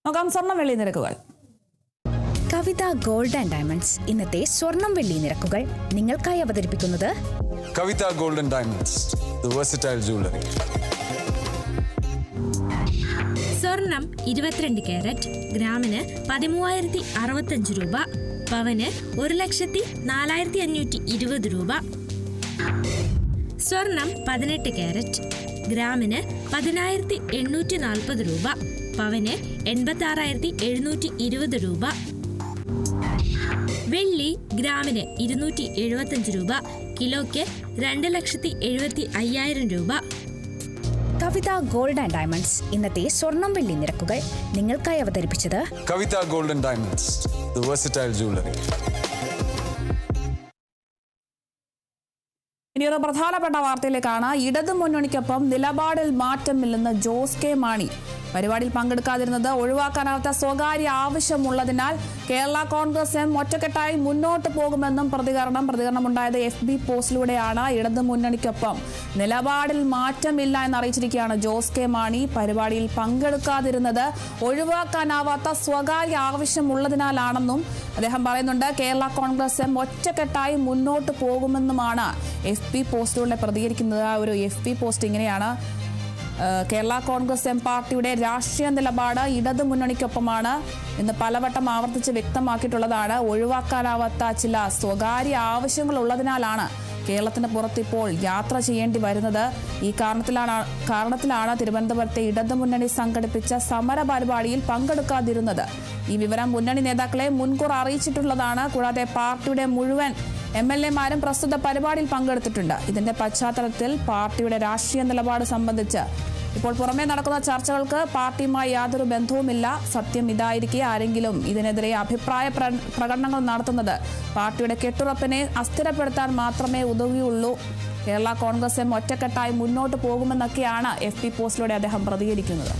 നോക്കാം സ്വർണം വെള്ളി നിരക്കുകൾ. കവിത ഗോൾഡ് ആൻഡ് ഡയമണ്ട്സ് ഇന്നത്തെ സ്വർണം വെള്ളി നിരക്കുകൾ നിങ്ങൾക്കായി അവതരിപ്പിക്കുന്നത് Kavitha gold and diamonds, the versatile jewellery. സ്വർണം 22 കാരറ്റ് ഗ്രാമിന് 13,065 രൂപ, പവന് 1,04,520 രൂപ. സ്വർണം 18 കാരറ്റ് ഗ്രാമിന് 10,840 രൂപ, പവന് 86,720 രൂപ. വെള്ളി ഗ്രാമിന് 275 രൂപ, കിലോയ്ക്ക് 2,75,000 രൂപ. കവിത ഗോൾഡ് ആൻഡ് ഡയമണ്ട്സ് ഇന്നത്തെ സ്വർണം വെള്ളി നിരക്കുകൾ നിങ്ങൾക്കായി അവതരിപ്പിച്ചത് Kavitha gold and diamonds, the versatile jewellery. ഇനിയൊരു പ്രധാനപ്പെട്ട വാർത്തയിലേക്കാണ്. ഇടതു മുന്നണിക്കൊപ്പം നിലപാടിൽ മാറ്റമില്ലെന്ന് ജോസ് കെ മാണി. പരിപാടിയിൽ പങ്കെടുക്കാതിരുന്നത് ഒഴിവാക്കാനാവാത്ത സ്വകാര്യ ആവശ്യമുള്ളതിനാൽ കേരള കോൺഗ്രസ് എം ഒറ്റക്കെട്ടായി മുന്നോട്ട് പോകുമെന്നും പ്രതികരണമുണ്ടായത് FB പോസ്റ്റിലൂടെയാണ്. ഇടതു മുന്നണിക്കൊപ്പം നിലപാടിൽ മാറ്റമില്ല എന്നറിയിച്ചിരിക്കുകയാണ് ജോസ് കെ മാണി. പരിപാടിയിൽ പങ്കെടുക്കാതിരുന്നത് ഒഴിവാക്കാനാവാത്ത സ്വകാര്യ ആവശ്യമുള്ളതിനാലാണെന്നും അദ്ദേഹം പറയുന്നുണ്ട്. കേരള കോൺഗ്രസ് എം ഒറ്റക്കെട്ടായി മുന്നോട്ട് പോകുമെന്നുമാണ് FB പോസ്റ്റിലൂടെ പ്രതികരിക്കുന്നത്. ഒരു FB പോസ്റ്റ് ഇങ്ങനെയാണ്: കേരള കോൺഗ്രസ് എം പാർട്ടിയുടെ രാഷ്ട്രീയ നിലപാട് ഇടതു മുന്നണിക്കൊപ്പമാണ് എന്ന് പലവട്ടം ആവർത്തിച്ച് വ്യക്തമാക്കിയിട്ടുള്ളതാണ്. ഒഴിവാക്കാനാവാത്ത ചില സ്വകാര്യ ആവശ്യങ്ങൾ ഉള്ളതിനാലാണ് കേരളത്തിന് പുറത്തിപ്പോൾ യാത്ര ചെയ്യേണ്ടി വരുന്നത്. ഈ കാരണത്തിലാണ് തിരുവനന്തപുരത്തെ ഇടതു മുന്നണി സംഘടിപ്പിച്ച സമര പരിപാടിയിൽ പങ്കെടുക്കാതിരുന്നത്. ഈ വിവരം മുന്നണി നേതാക്കളെ മുൻകൂർ അറിയിച്ചിട്ടുള്ളതാണ്. കൂടാതെ പാർട്ടിയുടെ മുഴുവൻ MLA-മാരും പ്രസ്തുത പരിപാടിയിൽ പങ്കെടുത്തിട്ടുണ്ട്. ഇതിന്റെ പശ്ചാത്തലത്തിൽ പാർട്ടിയുടെ രാഷ്ട്രീയ നിലപാട് സംബന്ധിച്ച് ഇപ്പോൾ പുറമേ നടക്കുന്ന ചർച്ചകൾക്ക് പാർട്ടിയുമായി യാതൊരു ബന്ധവുമില്ല. സത്യം ഇതായിരിക്കെ ആരെങ്കിലും ഇതിനെതിരെ അഭിപ്രായ പ്രകടനങ്ങൾ നടത്തുന്നത് പാർട്ടിയുടെ കെട്ടുറപ്പിനെ അസ്ഥിരപ്പെടുത്താൻ മാത്രമേ ഉതകുകയുള്ളൂ. കേരള കോൺഗ്രസ് എം ഒറ്റക്കെട്ടായി മുന്നോട്ട് പോകുമെന്നൊക്കെയാണ് FB പോസ്റ്റിലൂടെ അദ്ദേഹം പ്രതികരിക്കുന്നത്.